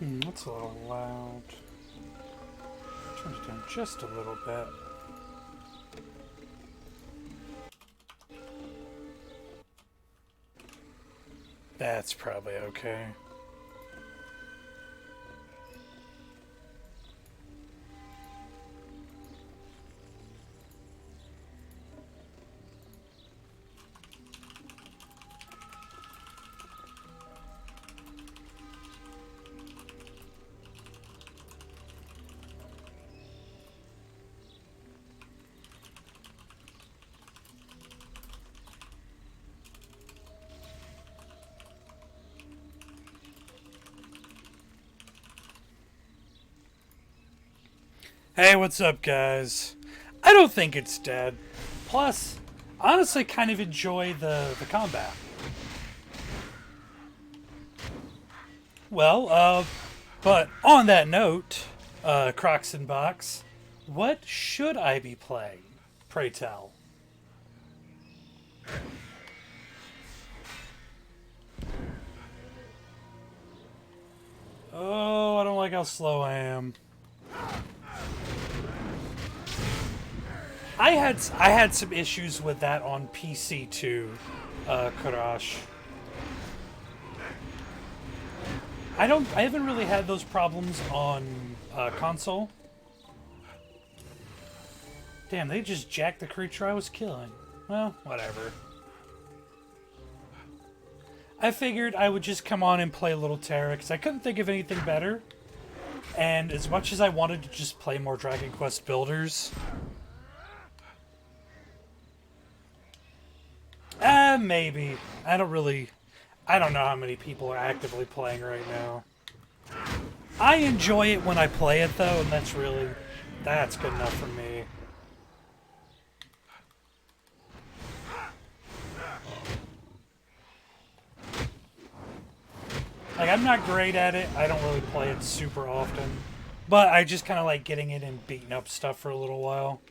That's a little loud. Turn it down just a little bit. That's probably okay. Hey, what's up, guys? I don't think it's dead. Plus, honestly, kind of enjoy the combat. Well, but on that note, Crocs and Box, what should I be playing? Pray tell. Oh, I don't like how slow I am. I had some issues with that on PC too, Karash. I haven't really had those problems on console. Damn, they just jacked the creature I was killing. Well, whatever. I figured I would just come on and play a little TERA because I couldn't think of anything better. And as much as I wanted to just play more Dragon Quest Builders, maybe. I don't know how many people are actively playing right now. I enjoy it when I play it, though, and that's good enough for me. Like, I'm not great at it. I don't really play it super often. But I just kind of like getting in and beating up stuff for a little while.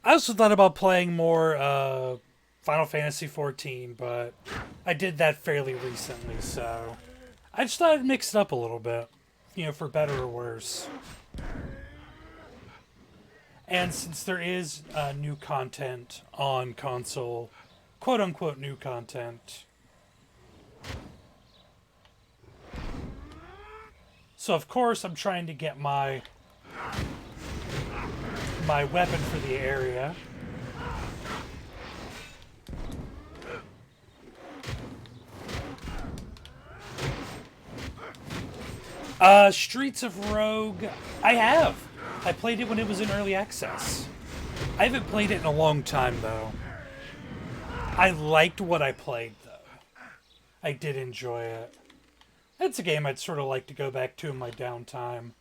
I also thought about playing more, Final Fantasy XIV, but I did that fairly recently, so I just thought I'd mix it up a little bit, you know, for better or worse. And since there is new content on console, quote-unquote new content, so of course I'm trying to get my weapon for the area. Streets of Rogue, I have. I played it when it was in early access. I haven't played it in a long time, though. I liked what I played, though. I did enjoy it. It's a game I'd sort of like to go back to in my downtime.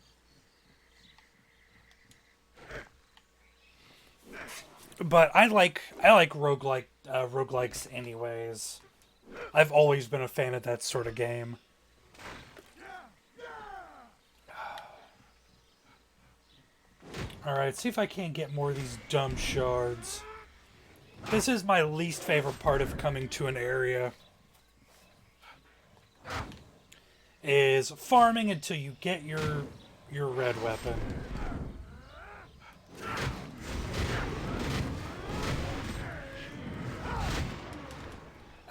But I like roguelikes anyways. I've always been a fan of that sort of game. Alright, see if I can't get more of these dumb shards. This is my least favorite part of coming to an area. Is farming until you get your red weapon.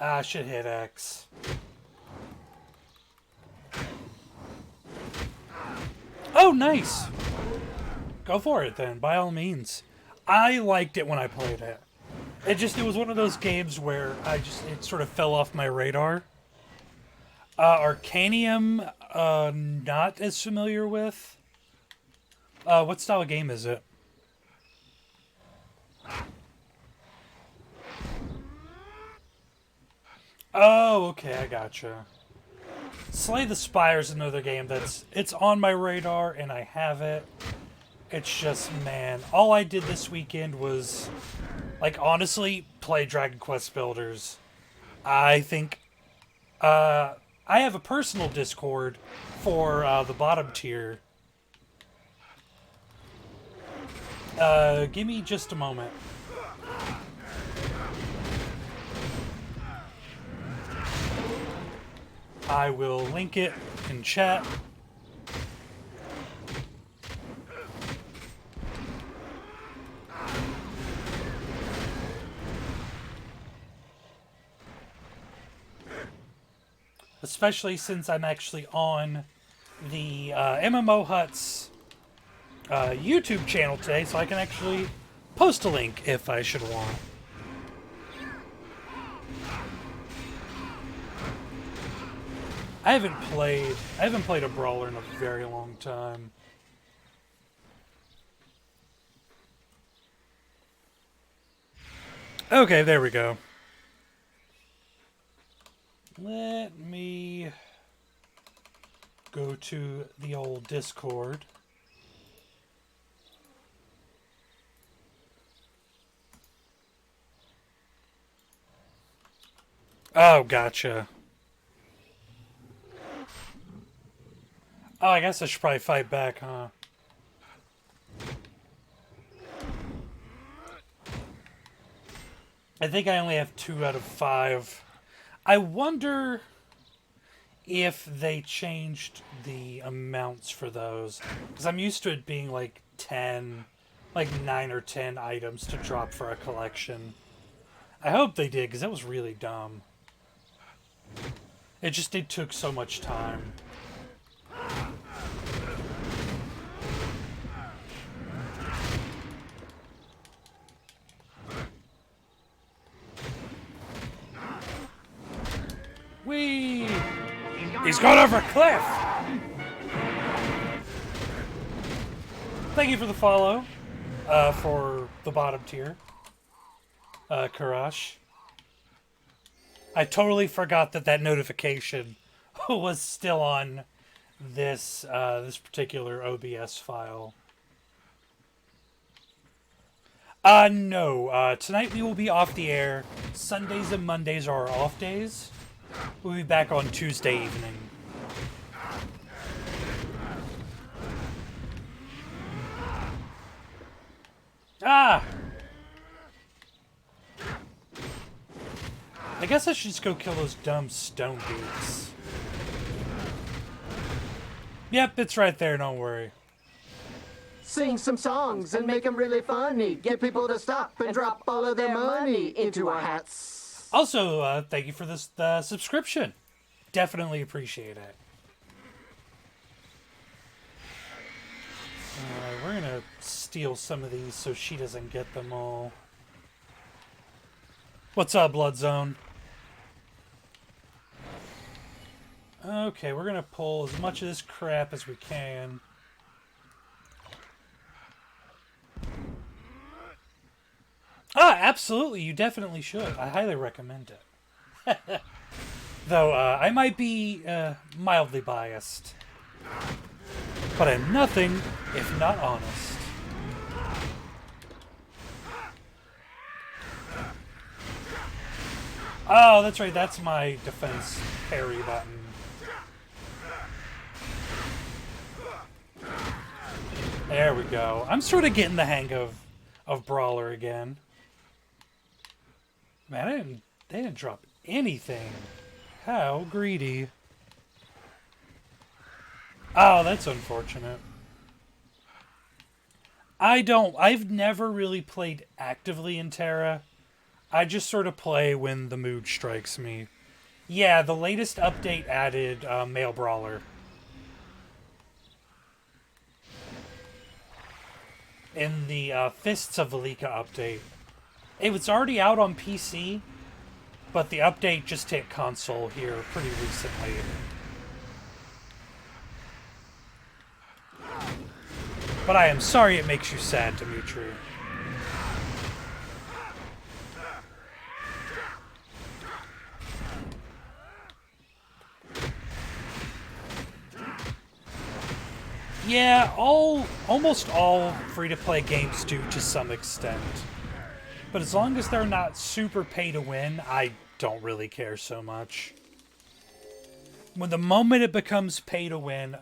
I should hit X. Oh, nice! Go for it then, by all means. I liked it when I played it. It was one of those games where it sort of fell off my radar. Arcanium, not as familiar with. What style of game is it? Oh, okay, I gotcha. Slay the Spire is another game it's on my radar and I have it. It's just, man, all I did this weekend was, like, honestly, play Dragon Quest Builders. I think, I have a personal Discord for the bottom tier. Give me just a moment. I will link it in chat. Especially since I'm actually on the MMOHuts YouTube channel today, so I can actually post a link if I should want. I haven't played a brawler in a very long time. Okay, there we go. Let me go to the old Discord. Oh, gotcha. Oh, I guess I should probably fight back, huh? I think I only have 2 out of 5. I wonder if they changed the amounts for those. Because I'm used to it being like 10, like 9 or 10 items to drop for a collection. I hope they did, because that was really dumb. It took so much time. Whee! He's gone over a cliff! Thank you for the follow, for the bottom tier, Karash. I totally forgot that notification was still on this this particular OBS file. No. Tonight we will be off the air. Sundays and Mondays are our off days. We'll be back on Tuesday evening. Ah! I guess I should just go kill those dumb stone dudes. Yep, it's right there, don't worry. Sing some songs and make them really funny. Get people to stop and drop all of their money into our hats. Also, thank you for this subscription. Definitely appreciate it. Alright, we're gonna steal some of these so she doesn't get them all. What's up, Bloodzone? Okay, we're gonna pull as much of this crap as we can. Ah, absolutely, you definitely should. I highly recommend it. Though, I might be mildly biased. But I'm nothing if not honest. Oh, that's right, that's my defense parry button. There we go. I'm sort of getting the hang of Brawler again. Man, they didn't drop anything. How greedy. Oh, that's unfortunate. I've never really played actively in TERA. I just sort of play when the mood strikes me. Yeah, the latest update added Male Brawler. In the Fists of Velika update. It was already out on PC, but the update just hit console here pretty recently. But I am sorry it makes you sad, Dimitri. Yeah, almost all free-to-play games do to some extent. But as long as they're not super pay-to-win, I don't really care so much. When the moment it becomes pay-to-win,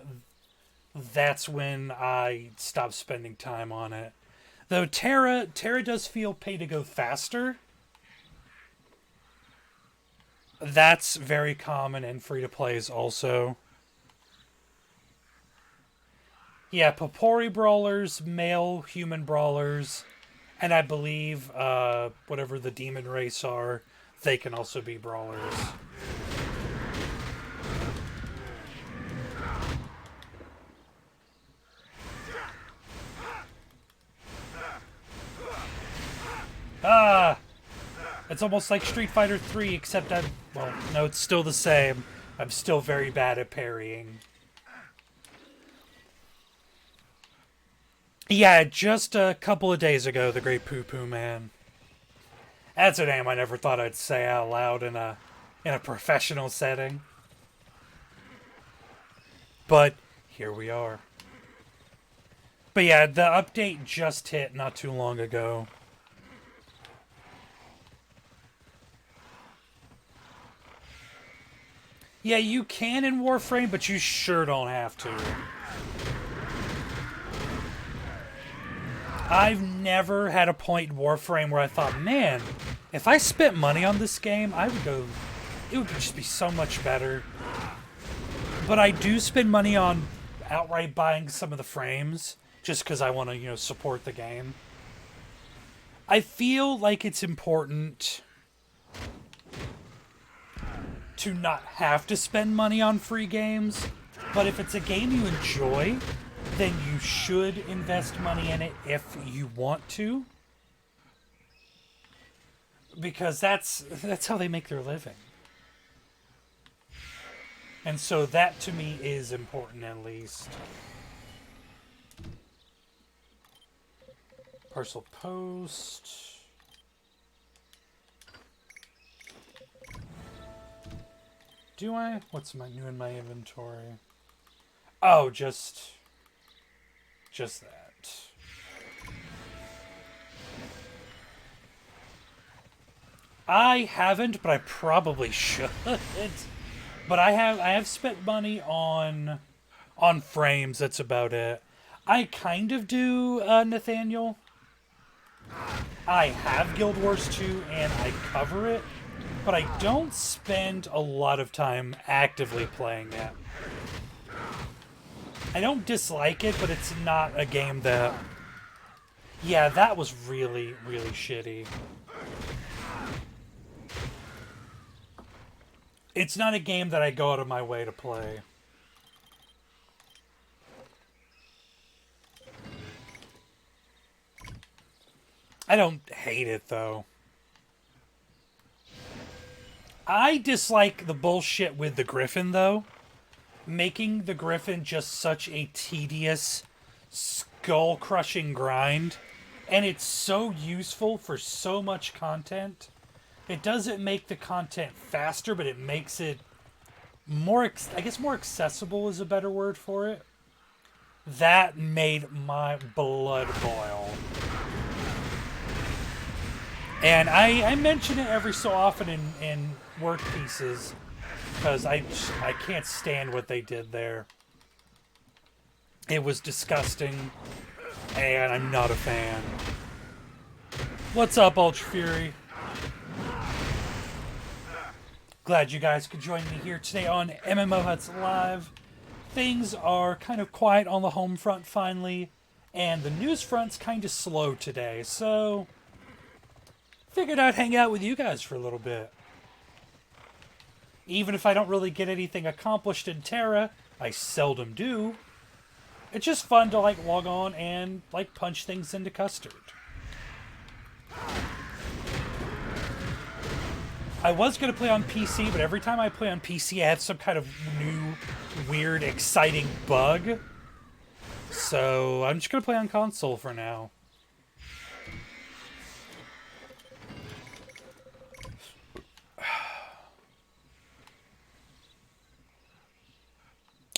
that's when I stop spending time on it. Though TERA does feel pay-to-go faster. That's very common in free-to-plays also. Yeah, Papori Brawlers, male human brawlers, and I believe whatever the demon race are, they can also be brawlers. Ah! It's almost like Street Fighter 3, except well, no, it's still the same. I'm still very bad at parrying. Yeah, just a couple of days ago, the Great Poo Poo Man. That's a name I never thought I'd say out loud in a professional setting. But here we are. But yeah, the update just hit not too long ago. Yeah, you can in Warframe, but you sure don't have to. I've never had a point in Warframe where I thought, man, if I spent money on this game, I would go, it would just be so much better. But I do spend money on outright buying some of the frames, just because I want to, support the game. I feel like it's important to not have to spend money on free games, but if it's a game you enjoy, then you should invest money in it if you want to, because that's how they make their living. And so that to me is important, at least. Parcel post. Do I? What's new in my inventory? Oh, just that. I haven't, but I probably should. But I have spent money on frames. That's about it. I kind of do, Nathaniel. I have Guild Wars 2 and I cover it, but I don't spend a lot of time actively playing it. I don't dislike it, but it's not a game that... Yeah, that was really, really shitty. It's not a game that I go out of my way to play. I don't hate it, though. I dislike the bullshit with the Griffin, though. Making the Griffin just such a tedious, skull-crushing grind. And it's so useful for so much content. It doesn't make the content faster, but it makes it more, I guess more accessible is a better word for it. That made my blood boil. And I mention it every so often in work pieces, because I can't stand what they did there. It was disgusting, and I'm not a fan. What's up, Ultra Fury? Glad you guys could join me here today on MMOHuts Live. Things are kind of quiet on the home front finally, and the news front's kind of slow today, so figured I'd hang out with you guys for a little bit. Even if I don't really get anything accomplished in TERA, I seldom do. It's just fun to log on and punch things into custard. I was going to play on PC, but every time I play on PC, I have some kind of new, weird, exciting bug. So I'm just going to play on console for now.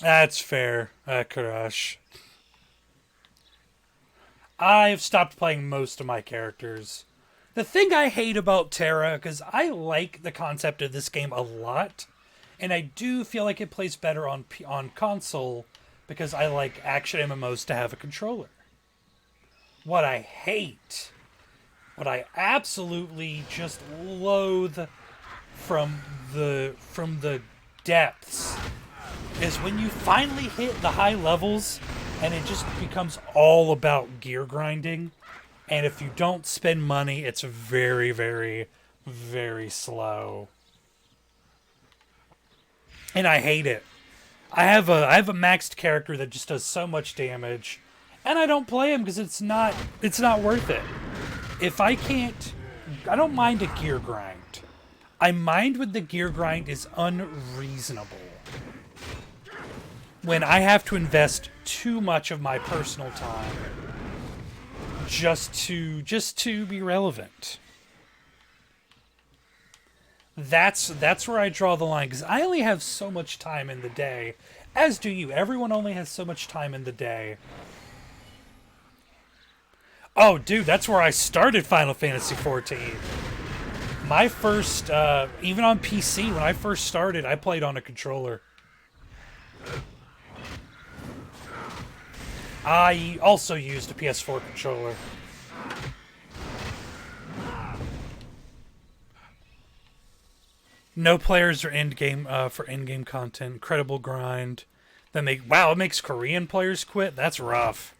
That's fair, Karash. I've stopped playing most of my characters. The thing I hate about TERA, because I like the concept of this game a lot, and I do feel like it plays better on console, because I like action MMOs to have a controller. What I hate, what I absolutely just loathe from the depths, is when you finally hit the high levels and it just becomes all about gear grinding. And if you don't spend money, it's very, very, very slow. And I hate it. I have a maxed character that just does so much damage, and I don't play him because it's not worth it. If I can't, I don't mind a gear grind. I mind when the gear grind is unreasonable. When I have to invest too much of my personal time just to be relevant. That's where I draw the line, because I only have so much time in the day, as do you. Everyone only has so much time in the day. Oh, dude, that's where I started Final Fantasy XIV. My first, even on PC, when I first started, I played on a controller. I also used a PS4 controller. No players are in-game for in-game content. Incredible grind. It makes Korean players quit? That's rough.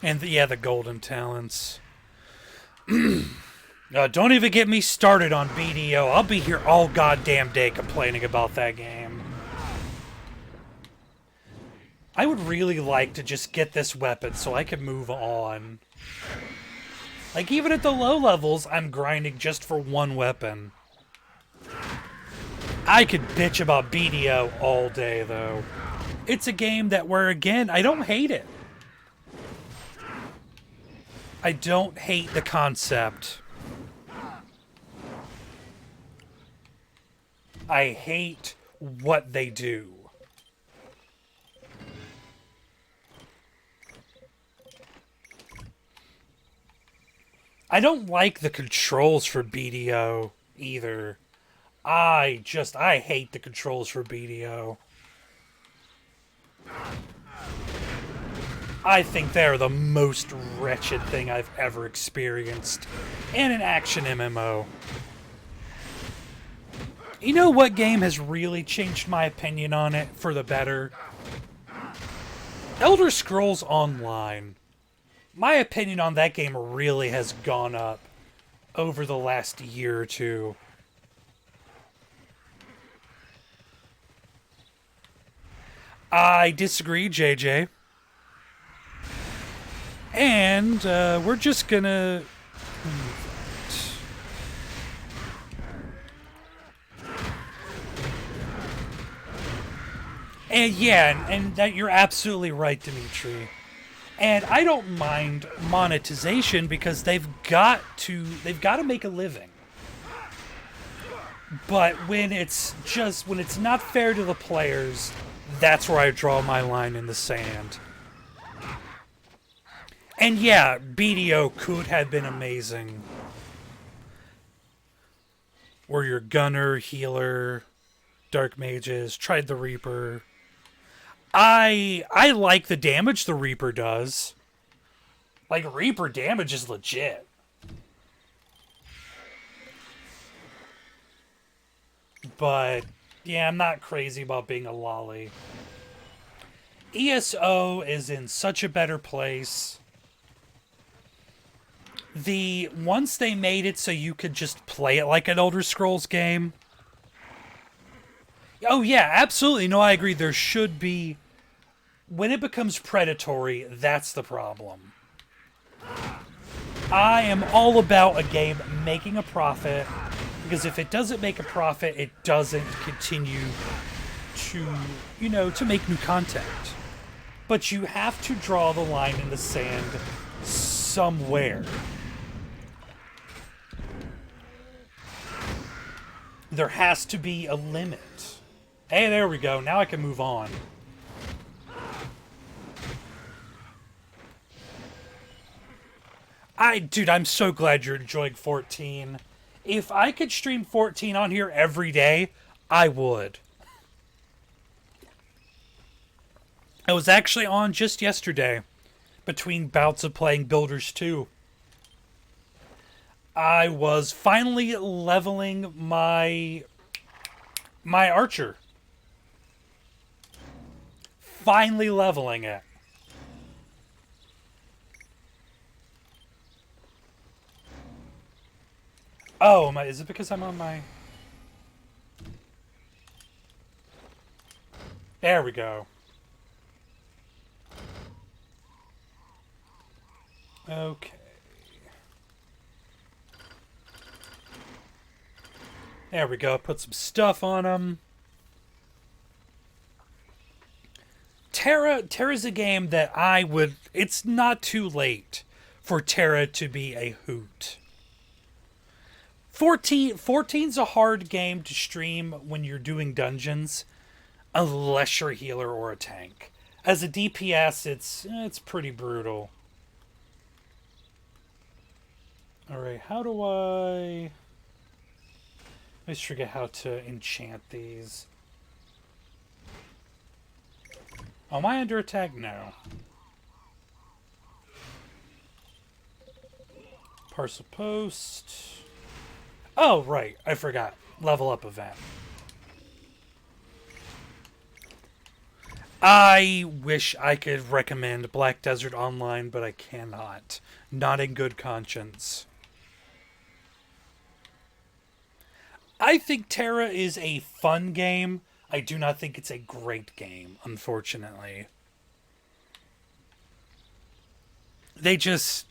And the golden talents. Don't even get me started on BDO. I'll be here all goddamn day complaining about that game. I would really like to just get this weapon so I can move on. Like, even at the low levels, I'm grinding just for one weapon. I could bitch about BDO all day, though. It's a game where, again, I don't hate it. I don't hate the concept. I hate what they do. I don't like the controls for BDO either. I hate the controls for BDO. I think they're the most wretched thing I've ever experienced in an action MMO. You know what game has really changed my opinion on it for the better? Elder Scrolls Online. My opinion on that game really has gone up over the last year or two. I disagree, JJ. And we're just gonna... And yeah, and that you're absolutely right, Dimitri. And I don't mind monetization because they've got to make a living. But when it's not fair to the players, that's where I draw my line in the sand. And yeah, BDO could have been amazing. Where you're gunner, healer, dark mages, tried the Reaper. I like the damage the Reaper does. Like, Reaper damage is legit. But, yeah, I'm not crazy about being a lolly. ESO is in such a better place. Once they made it so you could just play it like an Elder Scrolls game. Oh, yeah, absolutely. No, I agree. There should be... When it becomes predatory, that's the problem. I am all about a game making a profit, because if it doesn't make a profit, it doesn't continue to make new content. But you have to draw the line in the sand somewhere. There has to be a limit. Hey, there we go. Now I can move on. Dude, I'm so glad you're enjoying 14. If I could stream 14 on here every day, I would. I was actually on just yesterday, between bouts of playing Builders 2. I was finally leveling my archer. finally leveling it. Oh, is it because I'm on my... There we go. Okay. There we go. Put some stuff on them. TERA's a game that I would... It's not too late for TERA to be a hoot. 14's a hard game to stream when you're doing dungeons, unless you're a healer or a tank. As a DPS, it's pretty brutal. Alright, how do I... I just forget how to enchant these. Oh, am I under attack? No. Parcel post. Oh, right. I forgot. Level up event. I wish I could recommend Black Desert Online, but I cannot. Not in good conscience. I think TERA is a fun game. I do not think it's a great game, unfortunately. They just...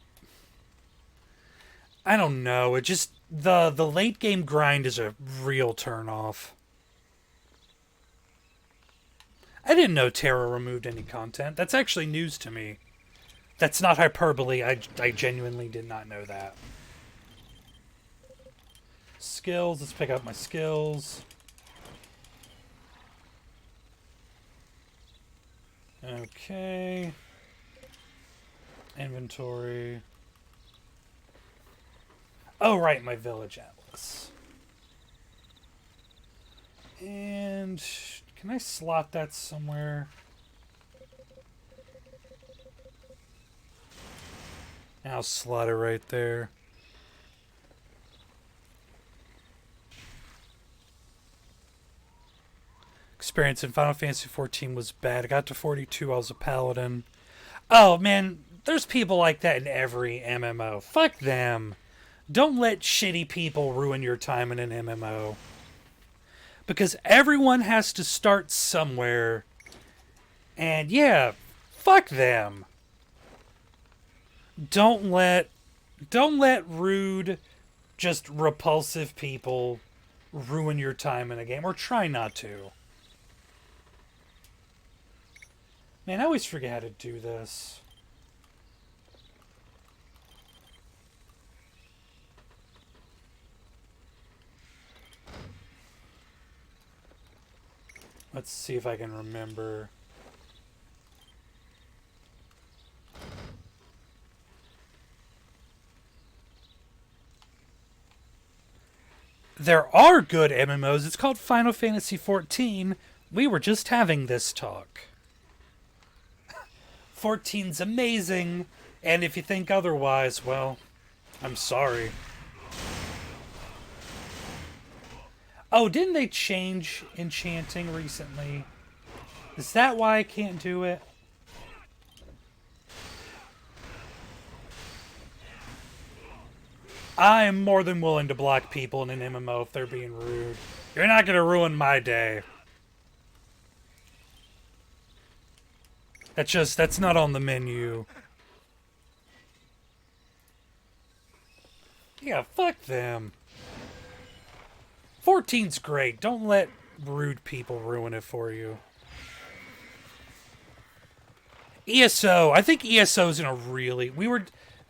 I don't know. It just... The late game grind is a real turnoff. I didn't know TERA removed any content. That's actually news to me. That's not hyperbole. I genuinely did not know that. Skills. Let's pick up my skills. Okay. Inventory. Oh, right, my village atlas. And can I slot that somewhere? I'll slot it right there. Experience in Final Fantasy XIV was bad. I got to 42, I was a paladin. Oh, man, there's people like that in every MMO. Fuck them. Don't let shitty people ruin your time in an MMO. Because everyone has to start somewhere. And yeah, fuck them. Don't let rude, just repulsive people ruin your time in a game. Or try not to. Man, I always forget how to do this. Let's see if I can remember. There are good MMOs. It's called Final Fantasy XIV. We were just having this talk. 14's amazing, and if you think otherwise, well, I'm sorry. Oh, didn't they change enchanting recently? Is that why I can't do it? I am more than willing to block people in an MMO if they're being rude. You're not going to ruin my day. That's not on the menu. Yeah, fuck them. 14's great. Don't let rude people ruin it for you. ESO. I think ESO's in a really...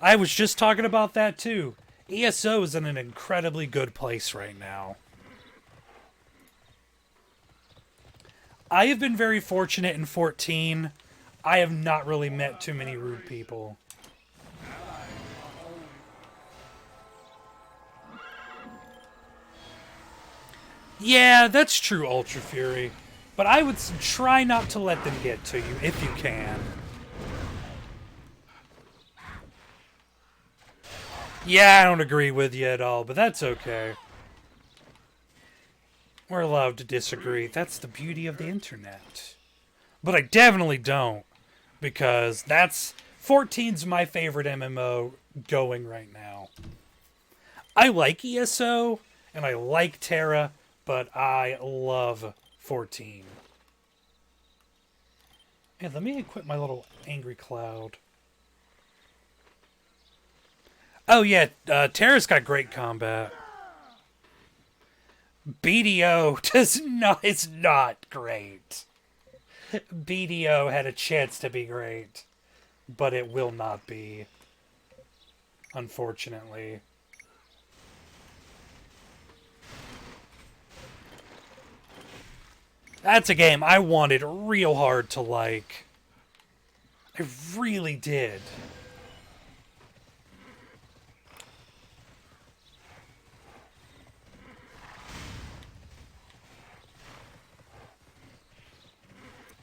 I was just talking about that too. ESO is in an incredibly good place right now. I have been very fortunate in 14. I have not really met too many rude people. Yeah, that's true, Ultra Fury. But I would try not to let them get to you, if you can. Yeah, I don't agree with you at all, but that's okay. We're allowed to disagree. That's the beauty of the internet. But I definitely don't, because 14's my favorite MMO going right now. I like ESO, and I like TERA, but I love 14. Hey, let me equip my little angry cloud. Oh yeah, TERA's got great combat. BDO is not great. BDO had a chance to be great, but it will not be, unfortunately. That's a game I wanted real hard to like. I really did.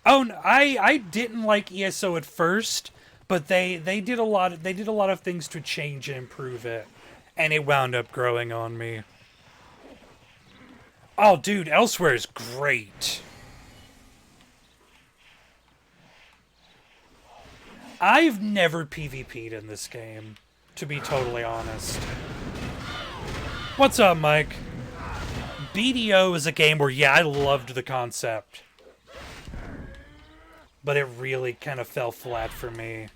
Oh, I didn't like ESO at first, but they did a lot of things to change and improve it, and it wound up growing on me. Oh, dude, Elsewhere is great. I've never PvP'd in this game, to be totally honest. What's up, Mike? BDO is a game where, yeah, I loved the concept, but it really kind of fell flat for me.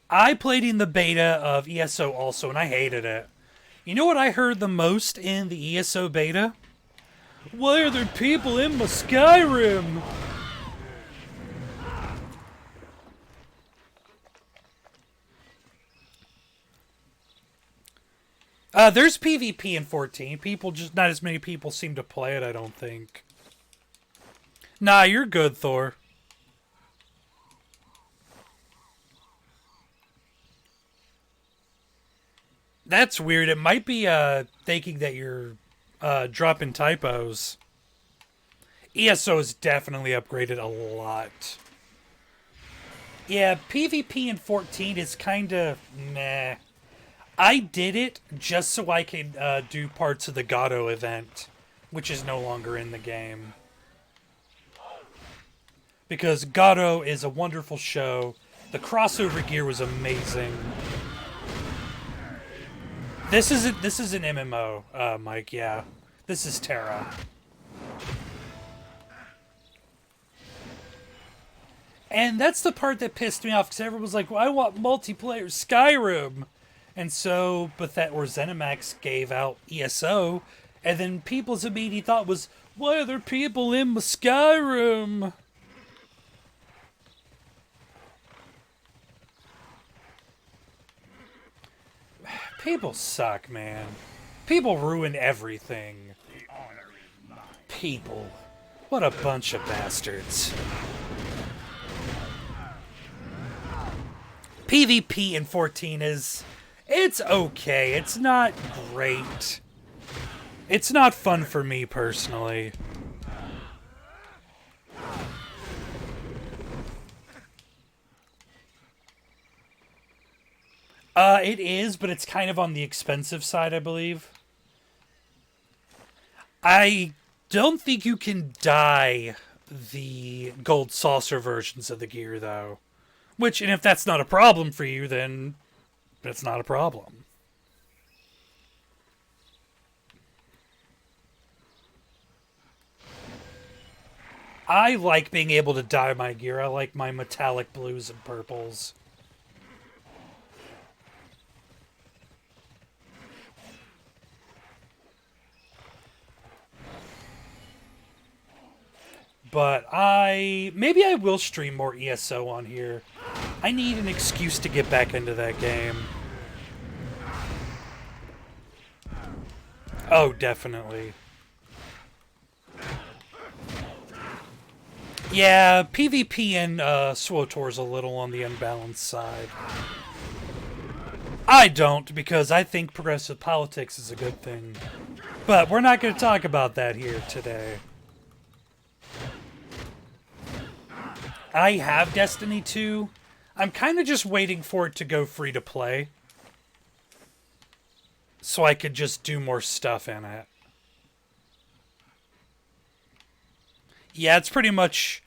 I played in the beta of ESO also, and I hated it. You know what I heard the most in the ESO beta? Why are there people in my Skyrim? There's PvP in 14. Not as many people seem to play it, I don't think. Nah, you're good, Thor. That's weird. It might be thinking that you're dropping typos. ESO is definitely upgraded a lot. Yeah, PvP in 14 is kind of meh. I did it just so I could do parts of the Gato event, which is no longer in the game. Because Gato is a wonderful show. The crossover gear was amazing. This is an MMO, Mike, yeah. This is TERA. And that's the part that pissed me off, because everyone was like, well, I want multiplayer Skyrim. And so, ZeniMax gave out ESO, and then people's immediate thought was, why are there people in my Skyrim? People suck, man. People ruin everything. People. What a bunch of bastards. PvP in 14 it's okay. It's not great. It's not fun for me personally. It is, but it's kind of on the expensive side, I believe. I don't think you can dye the gold saucer versions of the gear, though. And if that's not a problem for you, then that's not a problem. I like being able to dye my gear. I like my metallic blues and purples. But maybe I will stream more ESO on here. I need an excuse to get back into that game. Oh, definitely. Yeah, PvP in SWTOR's a little on the unbalanced side. I don't, because I think progressive politics is a good thing. But we're not going to talk about that here today. I have Destiny 2. I'm kind of just waiting for it to go free to play, so I could just do more stuff in it. Yeah, that's pretty much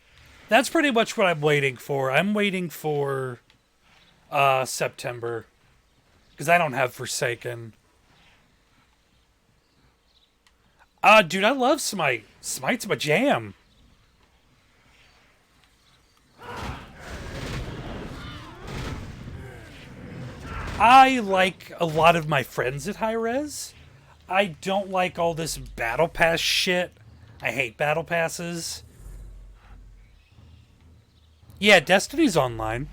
what I'm waiting for. I'm waiting for September, because I don't have Forsaken. Dude, I love Smite. Smite's my jam. I like a lot of my friends at high res. I don't like all this battle pass shit. I hate battle passes. Yeah, Destiny's online.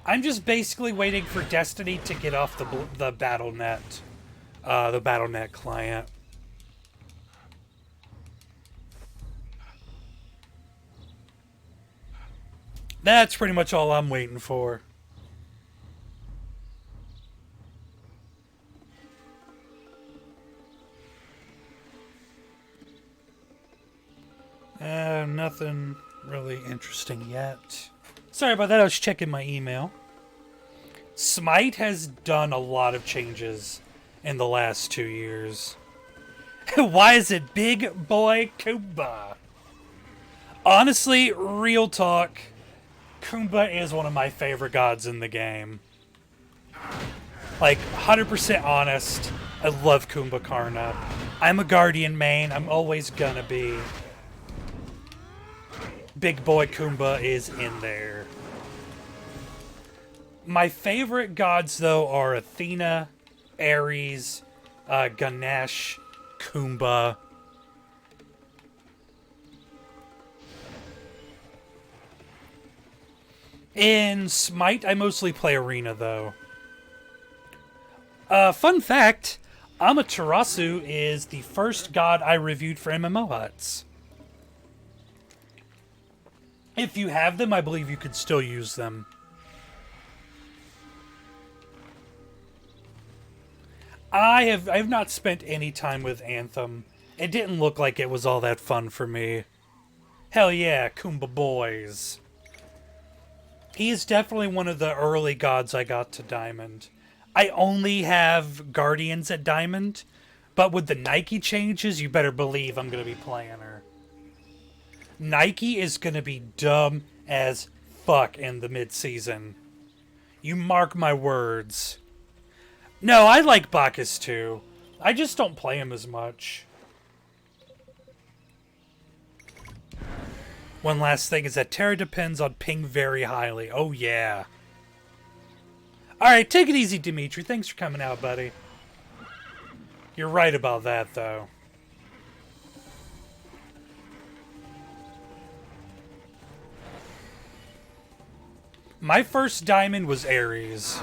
I'm just basically waiting for Destiny to get off the BattleNet, the BattleNet client. That's pretty much all I'm waiting for. Nothing really interesting yet. Sorry about that, I was checking my email. Smite has done a lot of changes in the last 2 years. Why is it Big Boy Kumba? Honestly, real talk, Kumba is one of my favorite gods in the game. Like, 100% honest, I love Kumba Karna. I'm a Guardian main, I'm always gonna be. Big Boy Kumba is in there. My favorite gods, though, are Athena, Ares, Ganesh, Kumba. In Smite, I mostly play Arena, though. Fun fact, Amaterasu is the first god I reviewed for MMOHuts. If you have them, I believe you could still use them. I've not spent any time with Anthem. It didn't look like it was all that fun for me. Hell yeah, Kumba boys. He is definitely one of the early gods I got to Diamond. I only have Guardians at Diamond, but with the Nike changes, you better believe I'm going to be playing her. Nike is going to be dumb as fuck in the mid-season. You mark my words. No, I like Bacchus too. I just don't play him as much. One last thing is that TERA depends on ping very highly. Oh yeah. Alright, take it easy, Dimitri. Thanks for coming out, buddy. You're right about that, though. My first diamond was Ares.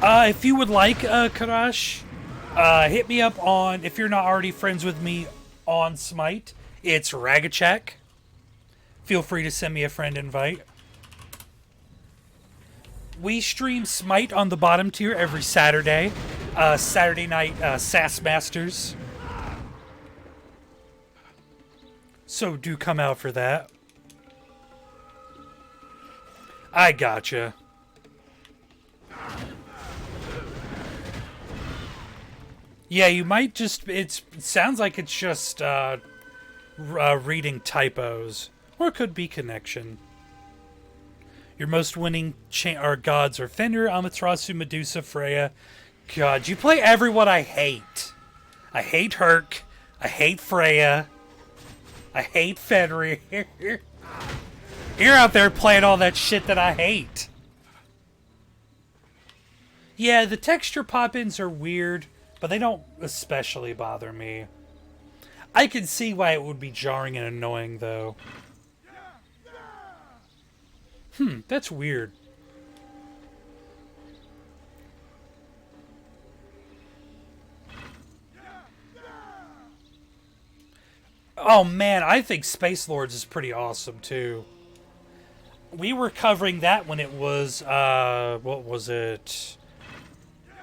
If you would like, Karash, hit me up on, if you're not already friends with me on Smite, it's Ragachak. Feel free to send me a friend invite. We stream Smite on the bottom tier every Saturday. Saturday night, SAS Masters. So do come out for that. I gotcha. Yeah, you might just... it sounds like it's just reading typos. Or it could be connection. Your most winning gods are Fenrir, Amaterasu, Medusa, Freya. God, you play everyone I hate. I hate Herc. I hate Freya. I hate Fenrir. You're out there playing all that shit that I hate. Yeah, the texture pop-ins are weird, but they don't especially bother me. I can see why it would be jarring and annoying, though. That's weird. Oh man, I think Space Lords is pretty awesome, too. We were covering that when it was, what was it?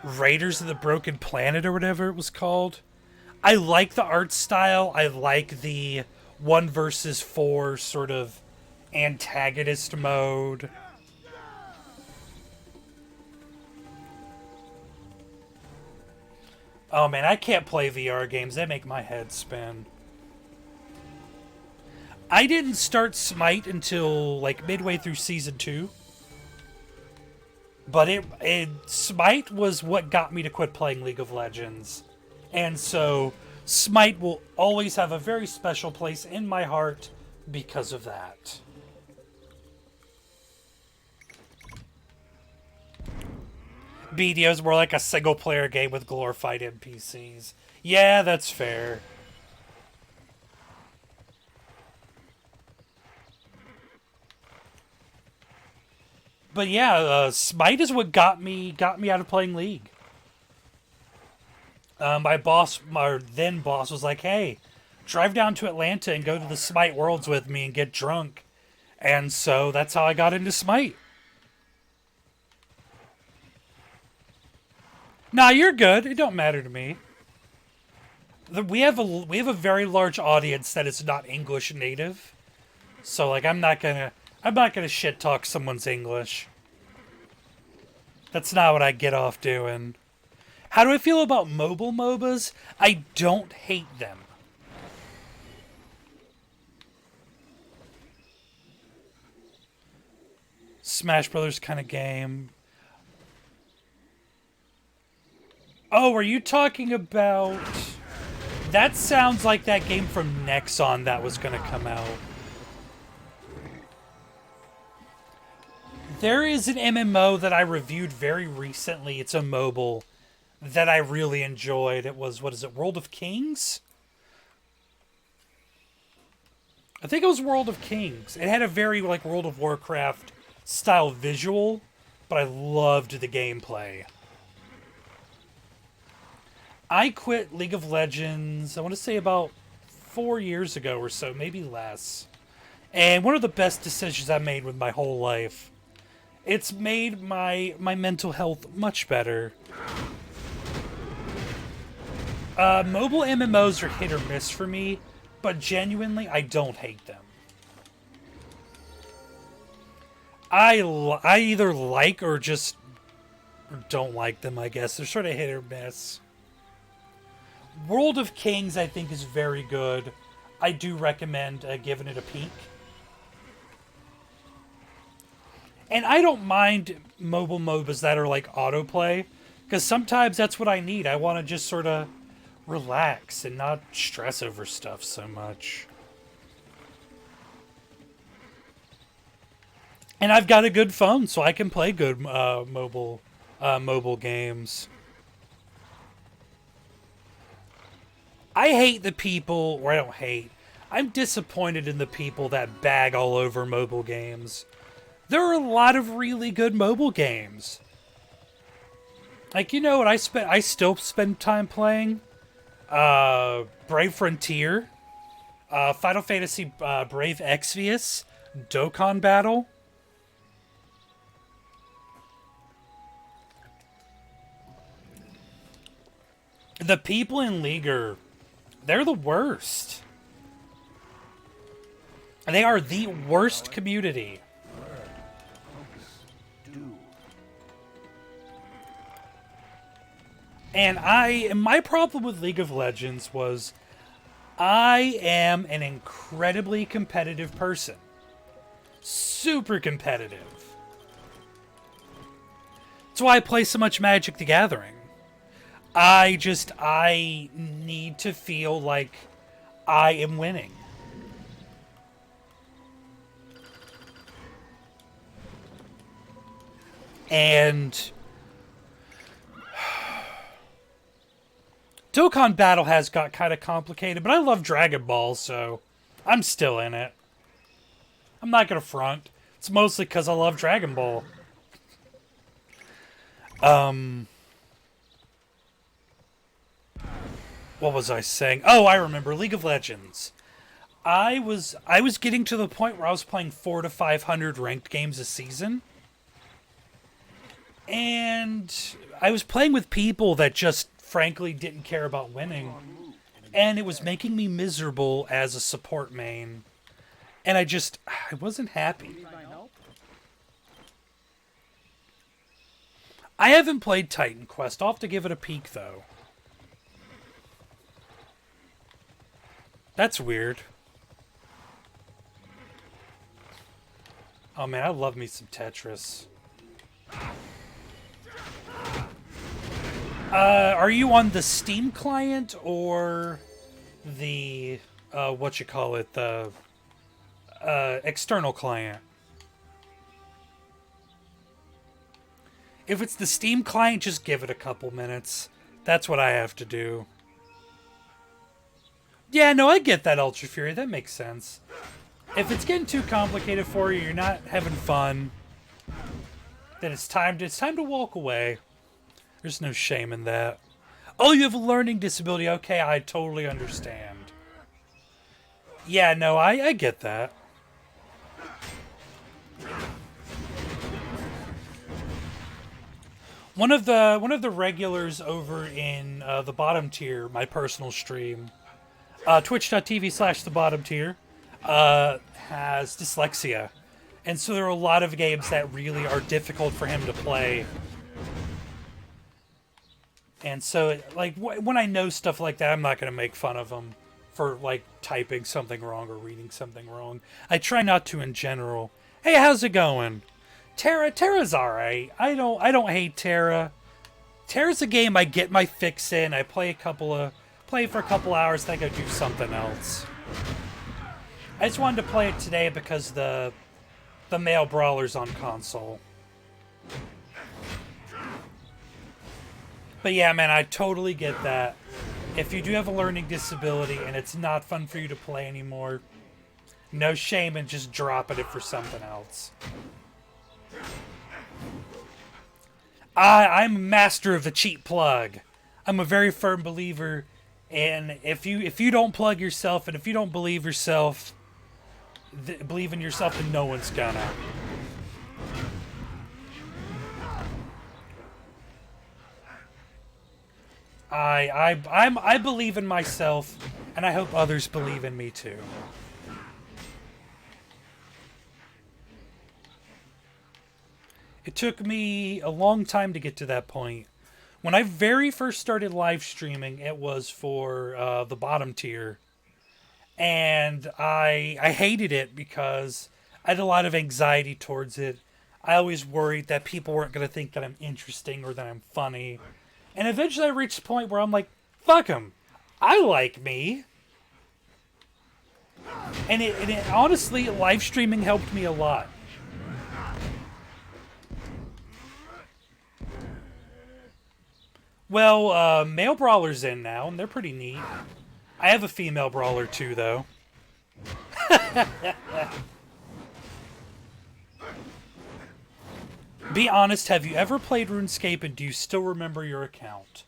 Raiders of the Broken Planet or whatever it was called. I like the art style. I like the 1 versus 4 sort of antagonist mode. Oh man, I can't play VR games. They make my head spin. I didn't start Smite until like midway through Season 2. But Smite was what got me to quit playing League of Legends. And so Smite will always have a very special place in my heart because of that. BDO is more like a single-player game with glorified NPCs. Yeah, that's fair. But yeah, Smite is what got me out of playing League. My then boss was like, "Hey, drive down to Atlanta and go to the Smite Worlds with me and get drunk." And so that's how I got into Smite. Nah, you're good. It don't matter to me. We have a very large audience that is not English native, so like I'm not gonna shit talk someone's English. That's not what I get off doing. How do I feel about mobile MOBAs? I don't hate them. Smash Brothers kind of game. Oh, are you talking about... That sounds like that game from Nexon that was going to come out. There is an MMO that I reviewed very recently. It's a mobile that I really enjoyed. It was, what is it, World of Kings? I think it was World of Kings. It had a very, like, World of Warcraft style visual, but I loved the gameplay. I quit League of Legends, I want to say about 4 years ago or so, maybe less. And one of the best decisions I made with my whole life. It's made my mental health much better. Mobile MMOs are hit or miss for me, but genuinely, I don't hate them. I either like or just don't like them, I guess. They're sort of hit or miss. World of Kings, I think, is very good. I do recommend giving it a peek. And I don't mind mobile MOBAs that are like autoplay, because sometimes that's what I need. I want to just sort of relax and not stress over stuff so much. And I've got a good phone, so I can play good mobile games. I hate the people, or I don't hate, I'm disappointed in the people that bag all over mobile games. There are a lot of really good mobile games. Like, you know what I still spend time playing? Brave Frontier, Final Fantasy Brave Exvius, Dokkan Battle. The people in League they're the worst. They are the worst community. And my problem with League of Legends was I am an incredibly competitive person. Super competitive. That's why I play so much Magic the Gathering. I need to feel like I am winning. And Dokkan Battle has got kind of complicated, but I love Dragon Ball, so I'm still in it. I'm not going to front. It's mostly because I love Dragon Ball. What was I saying? Oh, I remember. League of Legends. I was getting to the point where I was playing 400 to 500 ranked games a season. And I was playing with people that just frankly didn't care about winning, and it was making me miserable as a support main, and I wasn't happy. I haven't played Titan Quest. I'll have to give it a peek, though. That's weird. Oh man, I love me some Tetris. Are you on the Steam client or the, the external client? If it's the Steam client, just give it a couple minutes. That's what I have to do. Yeah, no, I get that, Ultra Fury. That makes sense. If it's getting too complicated for you, you're not having fun, then it's time to walk away. There's no shame in that. Oh, you have a learning disability. Okay, I totally understand. Yeah, no, I get that. One of the regulars over in the bottom tier, my personal stream, twitch.tv/thebottomtier, has dyslexia. And so there are a lot of games that really are difficult for him to play. And so, like, when I know stuff like that, I'm not going to make fun of him for, like, typing something wrong or reading something wrong. I try not to in general. Hey, how's it going? TERA's alright. I don't hate TERA. TERA's a game I get my fix in. I play for a couple hours, then I go do something else. I just wanted to play it today because the Male Brawler's on console. But yeah, man, I totally get that. If you do have a learning disability and it's not fun for you to play anymore, no shame in just dropping it for something else. I'm a master of the cheap plug. I'm a very firm believer in if you don't plug yourself and if you don't believe in yourself, then no one's gonna. I believe in myself, and I hope others believe in me too. It took me a long time to get to that point. When I very first started live streaming, it was for the bottom tier. And I hated it because I had a lot of anxiety towards it. I always worried that people weren't going to think that I'm interesting or that I'm funny. And eventually I reached a point where I'm like, fuck them. I like me. And it honestly, live streaming helped me a lot. Well, Male Brawler's in now, and they're pretty neat. I have a female brawler too, though. Be honest, have you ever played RuneScape and do you still remember your account?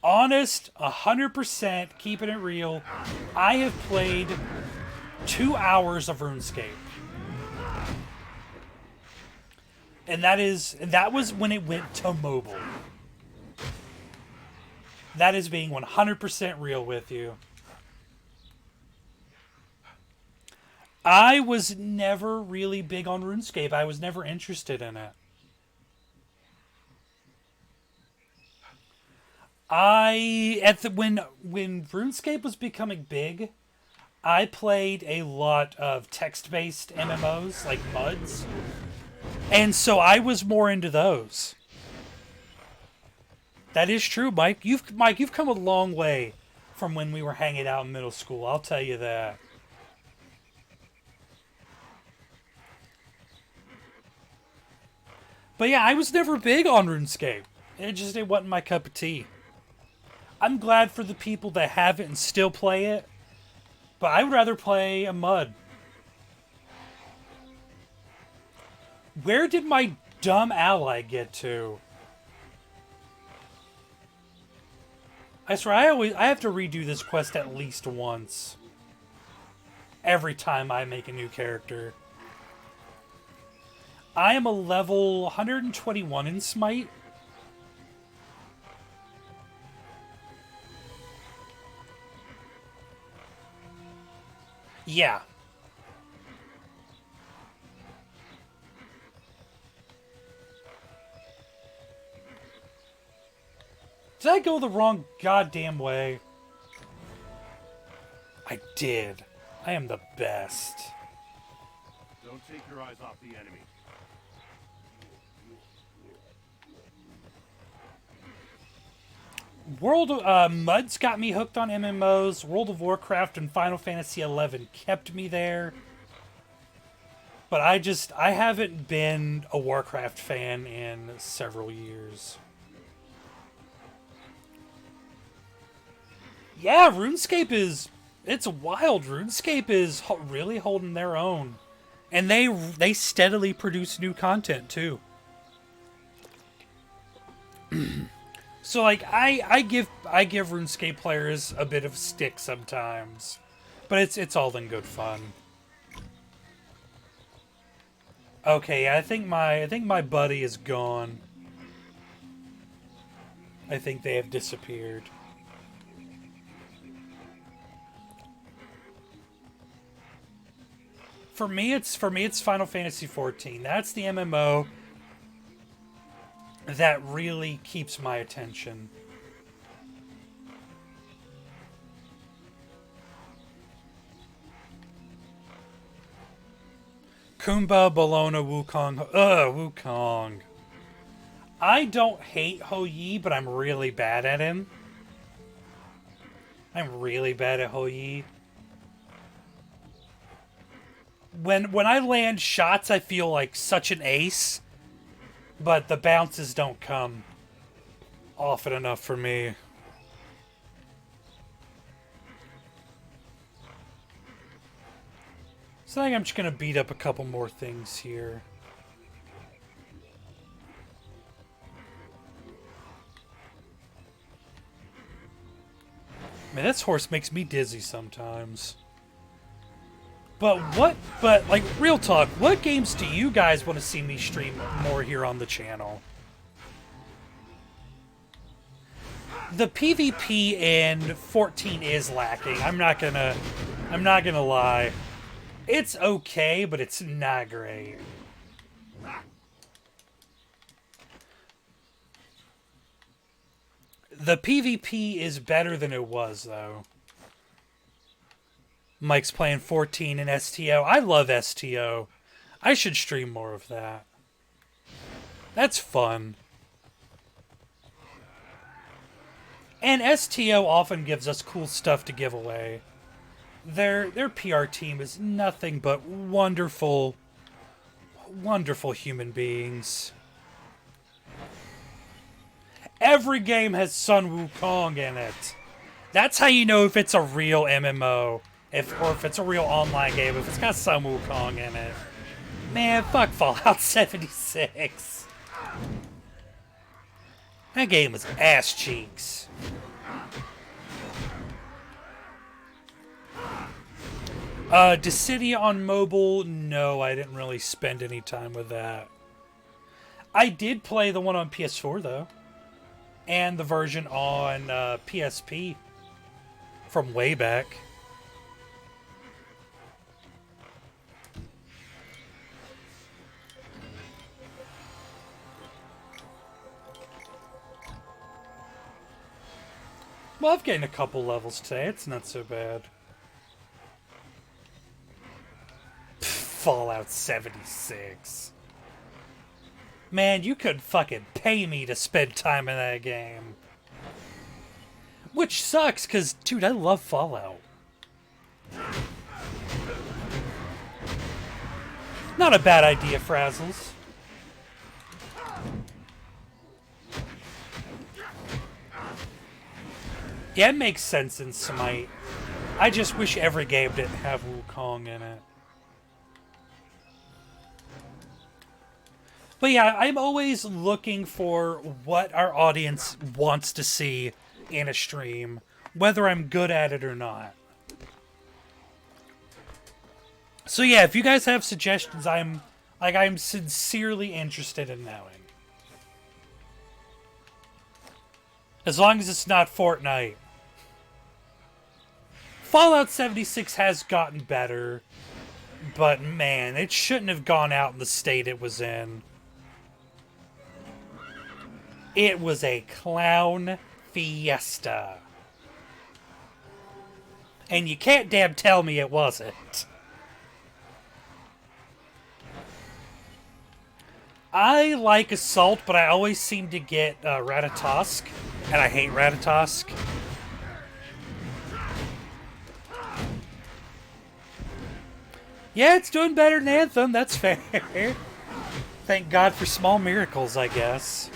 Honest, 100%, keeping it real. I have played 2 hours of RuneScape. And that was when it went to mobile. That is being 100% real with you. I was never really big on RuneScape. I was never interested in it. When RuneScape was becoming big, I played a lot of text-based MMOs like MUDs. And so I was more into those. That is true, Mike. You've come a long way from when we were hanging out in middle school. I'll tell you that. But yeah, I was never big on RuneScape. It wasn't my cup of tea. I'm glad for the people that have it and still play it, but I would rather play a MUD. Where did my dumb ally get to? I swear, I have to redo this quest at least once. Every time I make a new character. I am a level 121 in Smite. Yeah. Did I go the wrong goddamn way? I did. I am the best. Don't take your eyes off the enemy. Mud's got me hooked on MMOs. World of Warcraft and Final Fantasy XI kept me there. But I haven't been a Warcraft fan in several years. Yeah, RuneScape it's wild. RuneScape is really holding their own. And they steadily produce new content too. So like I give RuneScape players a bit of stick sometimes, but it's all in good fun. Okay, I think my buddy is gone. I think they have disappeared. For me it's Final Fantasy XIV. That's the MMO that really keeps my attention. Kumba, Bologna, Wukong. Wukong. I don't hate Ho Yi, but I'm really bad at him. I'm really bad at Ho Yi. When I land shots, I feel like such an ace, but the bounces don't come often enough for me. So I think I'm just going to beat up a couple more things here. Man, this horse makes me dizzy sometimes. But like, real talk, what games do you guys want to see me stream more here on the channel? The PvP in 14 is lacking. I'm not gonna lie. It's okay, but it's not great. The PvP is better than it was, though. Mike's playing 14 in STO. I love STO. I should stream more of that. That's fun. And STO often gives us cool stuff to give away. Their PR team is nothing but wonderful, wonderful human beings. Every game has Sun Wukong in it. That's how you know if it's a real MMO. Or if it's a real online game, if it's got Sun Wukong in it. Man, fuck Fallout 76. That game was ass cheeks. Dissidia on mobile? No, I didn't really spend any time with that. I did play the one on PS4, though. And the version on PSP from way back. Well, I've gained a couple levels today. It's not so bad. Fallout 76. Man, you could fucking pay me to spend time in that game. Which sucks, because, dude, I love Fallout. Not a bad idea, Frazzles. Yeah, it makes sense in Smite. I just wish every game didn't have Wukong in it. But yeah, I'm always looking for what our audience wants to see in a stream, whether I'm good at it or not. So yeah, if you guys have suggestions, I'm sincerely interested in knowing. As long as it's not Fortnite. Fallout 76 has gotten better, but man, it shouldn't have gone out in the state it was in. It was a clown fiesta. And you can't damn tell me it wasn't. I like Assault, but I always seem to get Ratatosk, and I hate Ratatosk. Yeah, it's doing better than Anthem, that's fair. Thank God for small miracles, I guess.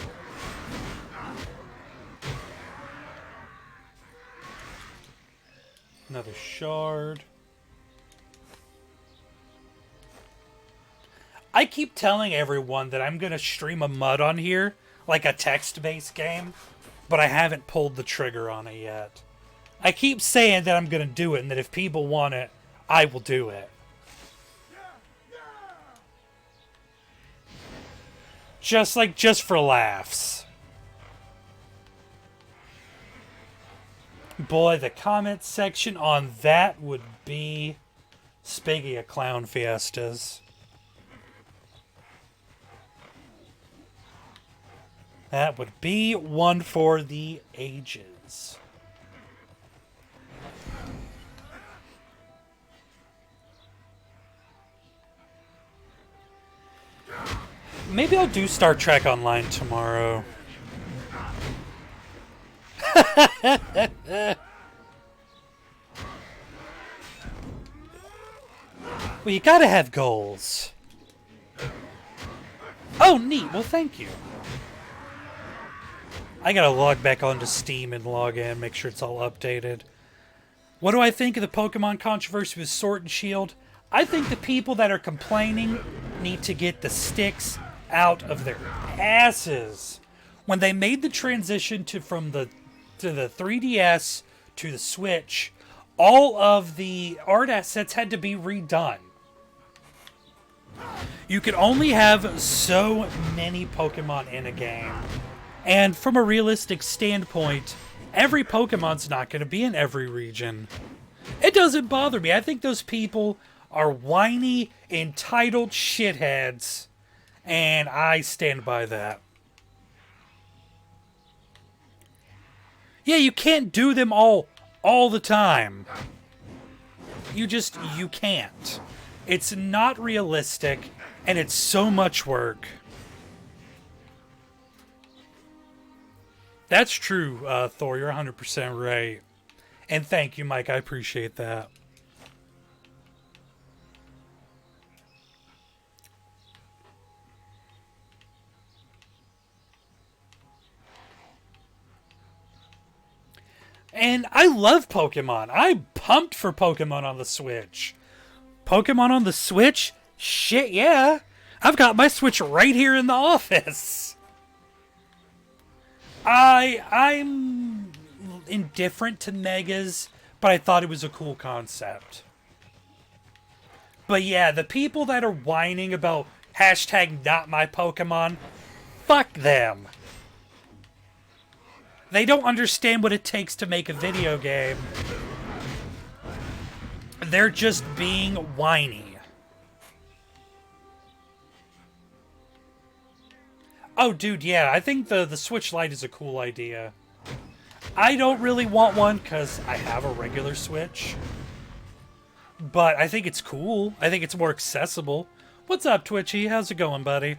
Another shard. I keep telling everyone that I'm going to stream a MUD on here, like a text-based game, but I haven't pulled the trigger on it yet. I keep saying that I'm going to do it, and that if people want it, I will do it. Just for laughs. Boy, the comment section on that would be... Speaking of clown fiestas. That would be one for the ages. Maybe I'll do Star Trek Online tomorrow. Well, you gotta have goals. Oh, neat. Well, thank you. I gotta log back onto Steam and log in, make sure it's all updated. What do I think of the Pokemon controversy with Sword and Shield? I think the people that are complaining need to get the sticks out of their asses. When they made the transition from the 3DS to the Switch, all of the art assets had to be redone. You could only have so many Pokemon in a game. And from a realistic standpoint, every Pokemon's not going to be in every region. It doesn't bother me. I think those people are whiny, entitled shitheads, and I stand by that. Yeah, you can't do them all the time. You can't. It's not realistic, and it's so much work. That's true, Thor. You're 100% right. And thank you, Mike. I appreciate that. And I love Pokemon. I'm pumped for Pokemon on the Switch. Pokemon on the Switch? Shit, yeah. I've got my Switch right here in the office. I'm indifferent to Megas, but I thought it was a cool concept. But yeah, the people that are whining about hashtag not my Pokemon, fuck them. They don't understand what it takes to make a video game. They're just being whiny. Oh, dude, yeah, I think the Switch Lite is a cool idea. I don't really want one because I have a regular Switch. But I think it's cool. I think it's more accessible. What's up, Twitchy? How's it going, buddy?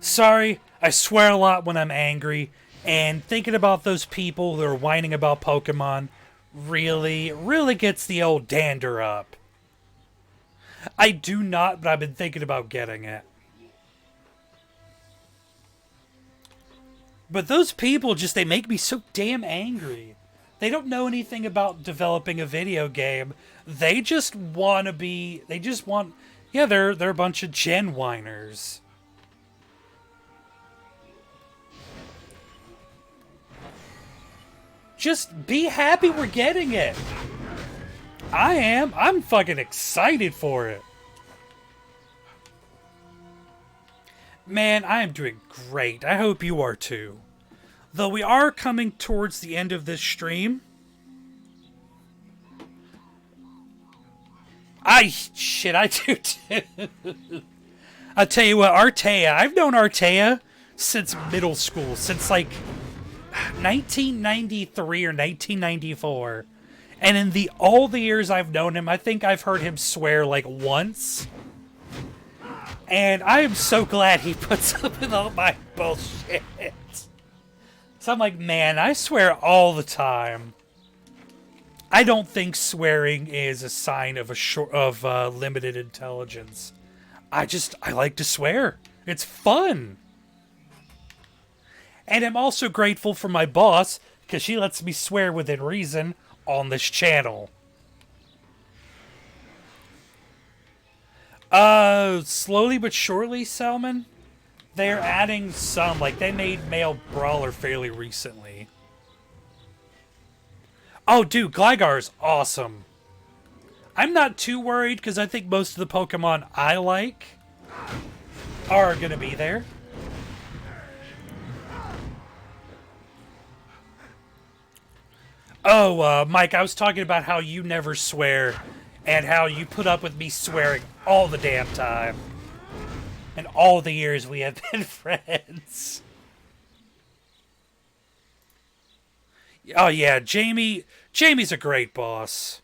Sorry, I swear a lot when I'm angry. And thinking about those people who are whining about Pokemon really gets the old dander up. I do not, but I've been thinking about getting it. But those people they make me so damn angry. They don't know anything about developing a video game. They just want to be, yeah, they're a bunch of gen whiners. Just be happy we're getting it. I am. I'm fucking excited for it. Man, I am doing great. I hope you are too. Though we are coming towards the end of this stream. I do too. I'll tell you what, Artea, I've known Artea since middle school, since like 1993 or 1994. And in all the years I've known him, I think I've heard him swear like once. And I am so glad he puts up with all my bullshit. So I'm like, man, I swear all the time. I don't think swearing is a sign of limited intelligence. I like to swear. It's fun. And I'm also grateful for my boss, because she lets me swear within reason on this channel. Slowly but surely, Selman. They're adding some, like they made Male Brawler fairly recently. Oh, dude, Gligar's awesome. I'm not too worried, because I think most of the Pokemon I like are going to be there. Oh, Mike, I was talking about how you never swear, and how you put up with me swearing all the damn time. And all the years we have been friends. Oh yeah, Jamie's a great boss.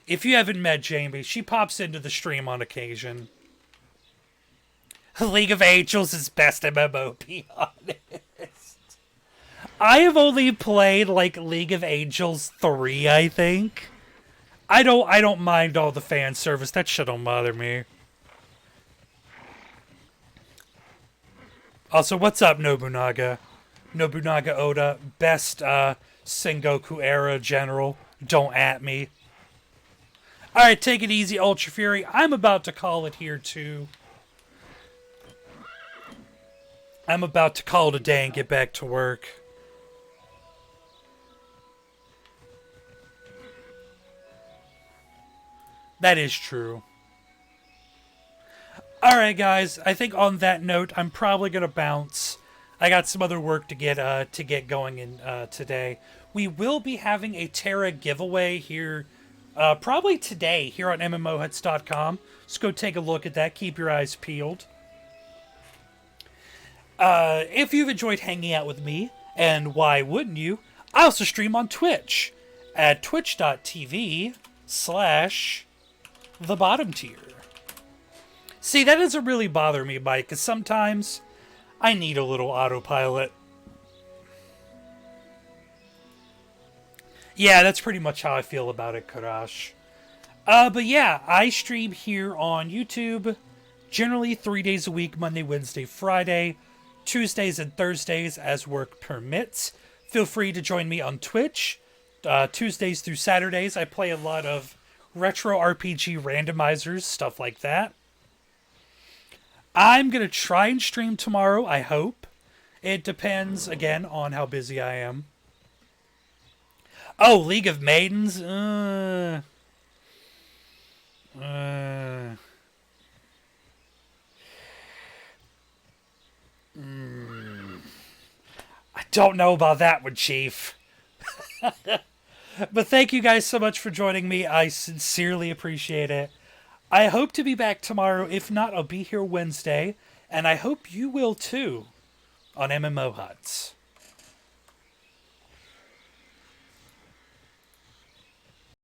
If you haven't met Jamie, she pops into the stream on occasion. League of Angels is best MMO, be honest. I have only played like League of Angels 3, I think. I don't mind all the fan service. That shit don't bother me. Also, what's up, Nobunaga? Nobunaga Oda, best Sengoku era general. Don't at me. Alright, take it easy, Ultra Fury. I'm about to call it here, too. I'm about to call it a day and get back to work. That is true. Alright, guys. I think on that note, I'm probably going to bounce. I got some other work to get going in today. We will be having a TERA giveaway here, probably today, here on MMOHuts.com. So go take a look at that. Keep your eyes peeled. If you've enjoyed hanging out with me, and why wouldn't you, I also stream on Twitch at twitch.tv/thebottomtier. See, that doesn't really bother me, Mike, because sometimes I need a little autopilot. Yeah, that's pretty much how I feel about it, Karash. But yeah, I stream here on YouTube, generally 3 days a week, Monday, Wednesday, Friday, Tuesdays and Thursdays as work permits. Feel free to join me on Twitch. Tuesdays through Saturdays, I play a lot of retro RPG randomizers, stuff like that. I'm going to try and stream tomorrow, I hope. It depends, again, on how busy I am. Oh, League of Maidens? I don't know about that one, Chief. But thank you guys so much for joining me. I sincerely appreciate it. I hope to be back tomorrow. If not, I'll be here Wednesday. And I hope you will too on MMOHuts.